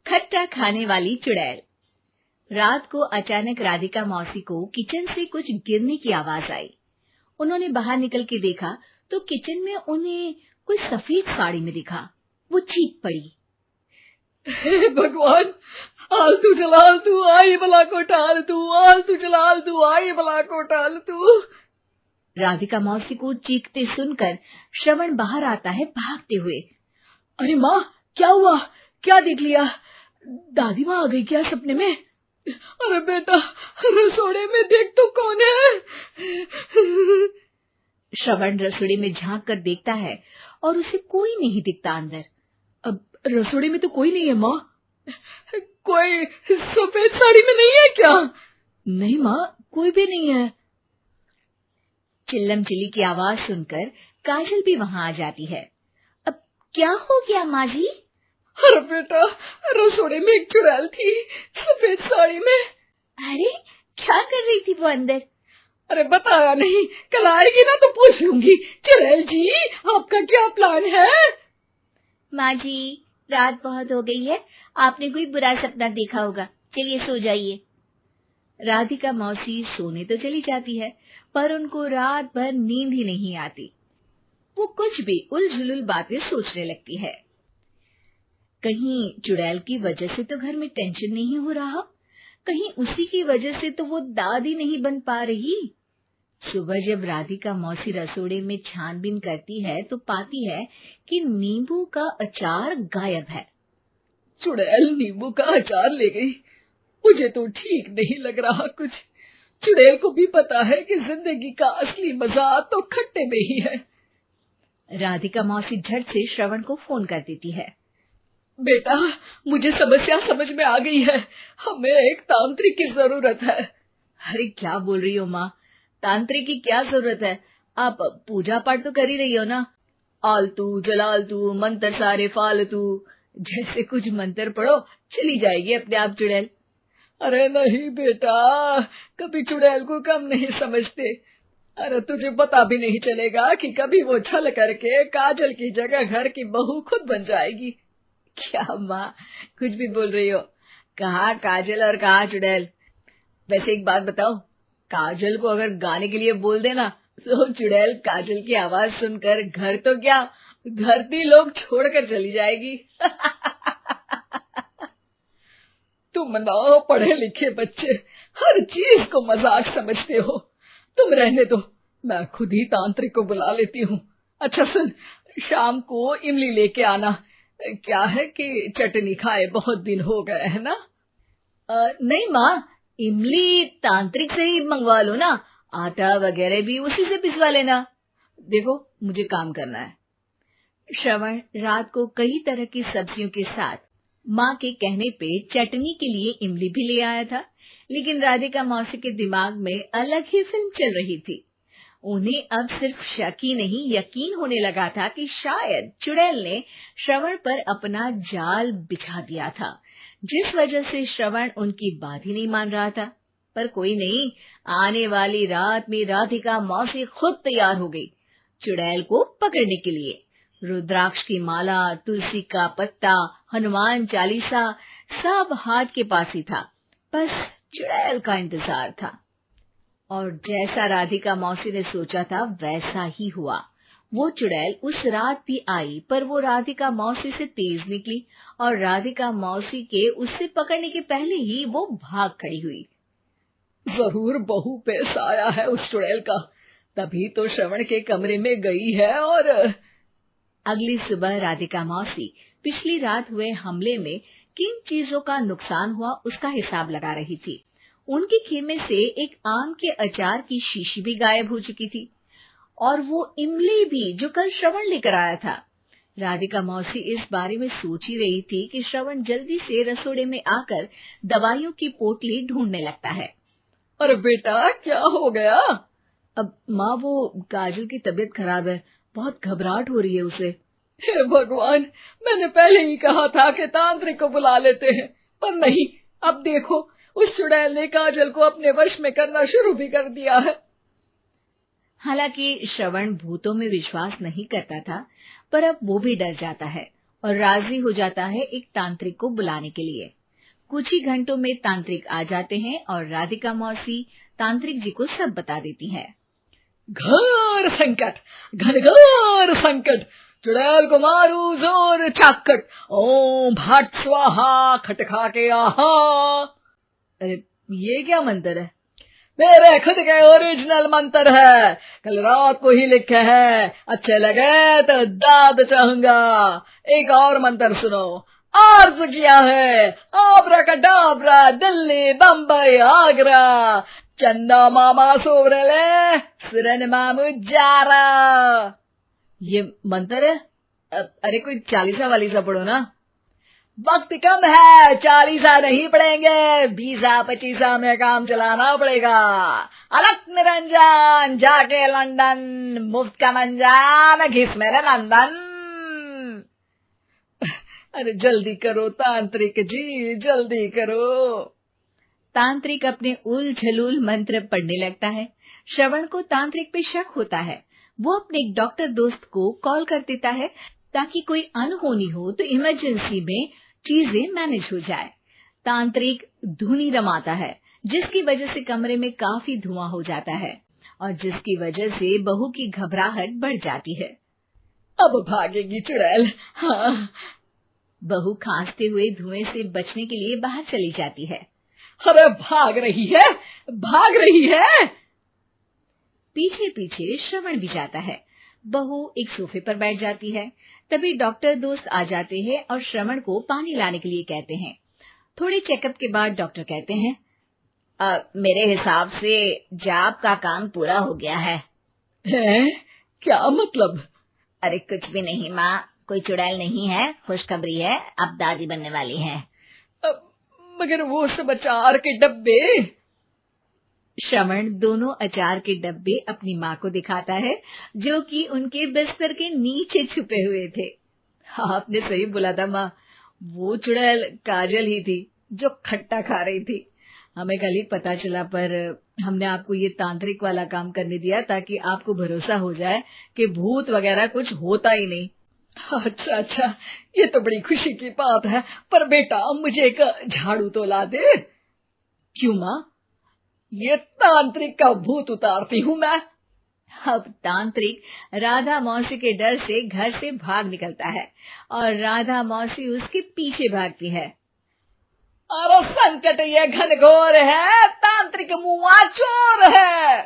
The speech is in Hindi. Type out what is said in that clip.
खट्टा खाने वाली चुड़ैल। रात को अचानक राधिका मौसी को किचन से कुछ गिरने की आवाज आई। उन्होंने बाहर निकल के देखा तो किचन में उन्हें कोई सफेद साड़ी में दिखा। वो चीख पड़ी, हे भगवान, आलतू जलाल तू आई भला को टाल तू, आलतू जलाल तू आई भला को टाल तू। राधिका मौसी को चीखते सुनकर श्रवण बाहर आता है भागते हुए। अरे माँ, क्या हुआ? क्या देख लिया? दादी माँ आ गई क्या सपने में? अरे बेटा, रसोड़े में देख तो कौन है? श्रवण रसोड़े में झांक कर देखता है और उसे कोई नहीं दिखता अंदर। अब रसोड़े में तो कोई नहीं है माँ। कोई सफेद साड़ी में नहीं है क्या? नहीं माँ, कोई भी नहीं है। चिल्लम चिल्ली की आवाज सुनकर काजल भी वहां आ जाती है। अब क्या हो गया माँ जी? अरे बेटा, रसोड़े में एक चुड़ैल थी सफेद साड़ी में। अरे क्या कर रही थी वो अंदर? अरे बताया नहीं, कल आएगी ना तो पूछ लूंगी। चुड़ैल जी, आपका क्या प्लान है? माँ जी, रात बहुत हो गई है, आपने कोई बुरा सपना देखा होगा, चलिए सो जाइए। राधिका मौसी सोने तो चली जाती है, पर उनको रात भर नींद ही नहीं आती। वो कुछ भी उलझुल बातें सोचने लगती है। कहीं चुड़ैल की वजह से तो घर में टेंशन नहीं हो रहा, कहीं उसी की वजह से तो वो दादी नहीं बन पा रही। सुबह जब राधिका मौसी रसोड़े में छानबीन करती है तो पाती है कि नींबू का अचार गायब है। चुड़ैल नींबू का अचार ले गई, मुझे तो ठीक नहीं लग रहा कुछ। चुड़ैल को भी पता है कि जिंदगी का असली मजा तो खट्टे में ही है। राधिका मौसी झट से श्रवण को फोन कर देती है। बेटा, मुझे समस्या समझ में आ गई है, हमें एक तांत्रिक की जरूरत है। अरे क्या बोल रही हो माँ, तांत्रिक की क्या जरूरत है? आप पूजा पाठ तो कर ही रही हो ना। आलतू जलालतू मंत्र सारे फालतू जैसे कुछ मंत्र पढ़ो, चली जाएगी अपने आप चुड़ैल। अरे नहीं बेटा, कभी चुड़ैल को कम नहीं समझते। अरे तुझे पता भी नहीं चलेगा कि कभी वो छल करके काजल की जगह घर की बहू खुद बन जाएगी। क्या माँ, कुछ भी बोल रही हो? कहाँ काजल और कहाँ चुड़ैल? वैसे एक बात बताओ, काजल को अगर गाने के लिए बोल देना तो चुड़ैल काजल की आवाज सुनकर घर तो क्या, धरती लोग छोड़कर चली जाएगी। तुम ना पढ़े लिखे बच्चे हर चीज को मजाक समझते हो। तुम रहने दो, मैं खुद ही तांत्रिक को बुला लेती हूँ। अच्छा सुन, शाम को इमली लेके आना। क्या है कि चटनी खाए बहुत दिन हो गए है ना। नहीं माँ, इमली तांत्रिक से ही मंगवा लो ना, आटा वगैरह भी उसी से पिसवा लेना। देखो मुझे काम करना है। श्रवण रात को कई तरह की सब्जियों के साथ माँ के कहने पे चटनी के लिए इमली भी ले आया था, लेकिन राधिका मौसी के दिमाग में अलग ही फिल्म चल रही थी। उन्हें अब सिर्फ शक ही नहीं यकीन होने लगा था कि शायद चुड़ैल ने श्रवण पर अपना जाल बिछा दिया था, जिस वजह से श्रवण उनकी बात ही नहीं मान रहा था। पर कोई नहीं, आने वाली रात में राधिका मौसी खुद तैयार हो गई चुड़ैल को पकड़ने के लिए। रुद्राक्ष की माला, तुलसी का पत्ता, हनुमान चालीसा सब हाथ के पास ही था, बस चुड़ैल का इंतजार था। और जैसा राधिका मौसी ने सोचा था वैसा ही हुआ। वो चुड़ैल उस रात भी आई, पर वो राधिका मौसी से तेज निकली और राधिका मौसी के उससे पकड़ने के पहले ही वो भाग खड़ी हुई। जरूर बहू पे साया है उस चुड़ैल का, तभी तो श्रवण के कमरे में गई है। और अगली सुबह राधिका मौसी पिछली रात हुए हमले में किन चीजों का नुकसान हुआ उसका हिसाब लगा रही थी। उनके खेमे से एक आम के अचार की शीशी भी गायब हो चुकी थी और वो इमली भी जो कल श्रवण लेकर आया था। राधिका मौसी इस बारे में सोच ही रही थी कि श्रवण जल्दी से रसोड़े में आकर दवाइयों की पोटली ढूंढने लगता है। अरे बेटा, क्या हो गया? अब माँ, वो काजल की तबीयत खराब है, बहुत घबराहट हो रही है उसे। हे भगवान, मैंने पहले ही कहा था कि तांत्रिक को बुला लेते हैं, पर नहीं। अब देखो, उस चुड़ैल ने काजल को अपने वश में करना शुरू भी कर दिया है। हालांकि श्रवण भूतों में विश्वास नहीं करता था, पर अब वो भी डर जाता है। और राजी हो जाता है एक तांत्रिक को बुलाने के लिए। कुछ ही घंटों में तांत्रिक आ जाते हैं और राधिका मौसी तांत्रिक जी को सब बता देती है। घोर संकट, घनघोर संकट, चुड़ैल को मारू जोर चाकट, ओम भट स्वाहा खटखा के आहा। अरे ये क्या मंत्र है? मेरे खुद के ओरिजिनल मंत्र है, कल रात को ही लिखे हैं, अच्छे लगे तो दाद चाहूंगा। एक और मंत्र सुनो। अर्ज किया है आब्राकडाब्रा, दिल्ली बम्बई आगरा, चंदा मामा सोरले सुरन मामू जारा। ये मंत्र है? अरे कोई 40 वालीसा पढ़ो ना। वक्त कम है, 40 नहीं पड़ेंगे, 20-25 में काम चलाना पड़ेगा। अलग निरंजन जाके लंदन, मुफ्त का मंजान घिस मेरे नंदन। अरे जल्दी करो तांत्रिक जी, जल्दी करो। तांत्रिक अपने उल झलूल मंत्र पढ़ने लगता है। श्रवण को तांत्रिक पे शक होता है। वो अपने एक डॉक्टर दोस्त को कॉल कर देता है ताकि कोई अनहोनी हो तो इमरजेंसी में चीजें मैनेज हो जाए। तांत्रिक धुनी रमाता है, जिसकी वजह से कमरे में काफी धुआं हो जाता है और जिसकी वजह से बहू की घबराहट बढ़ जाती है। अब भागेगी चुड़ैल। हाँ। बहू खांसते हुए धुएं से बचने के लिए बाहर चली जाती है। अरे भाग रही है, भाग रही है। पीछे पीछे श्रवण भी जाता है। बहू एक सोफे पर बैठ जाती है। तभी डॉक्टर दोस्त आ जाते हैं और श्रवण को पानी लाने के लिए कहते हैं। थोड़े चेकअप के बाद डॉक्टर कहते हैं, मेरे हिसाब से जाप का काम पूरा हो गया है। क्या मतलब? अरे कुछ भी नहीं माँ, कोई चुड़ैल नहीं है, खुशखबरी है, अब दादी बनने वाली है। मगर वो सब अचार के डब्बे। श्रवण दोनों अचार के डब्बे अपनी माँ को दिखाता है, जो कि उनके बिस्तर के नीचे छुपे हुए थे। आपने सही बोला था माँ, वो चुड़ैल काजल ही थी जो खट्टा खा रही थी। हमें कल ही पता चला, पर हमने आपको ये तांत्रिक वाला काम करने दिया ताकि आपको भरोसा हो जाए कि भूत वगैरह कुछ होता ही नहीं। अच्छा, ये तो बड़ी खुशी की बात है। पर बेटा मुझे एक झाड़ू तो ला दे। क्यों माँ? ये तांत्रिक का भूत उतारती हूँ मैं। अब तांत्रिक राधा मौसी के डर से घर से भाग निकलता है और राधा मौसी उसके पीछे भागती है। अरे संकट ये घनघोर है, तांत्रिक मुआ चोर है।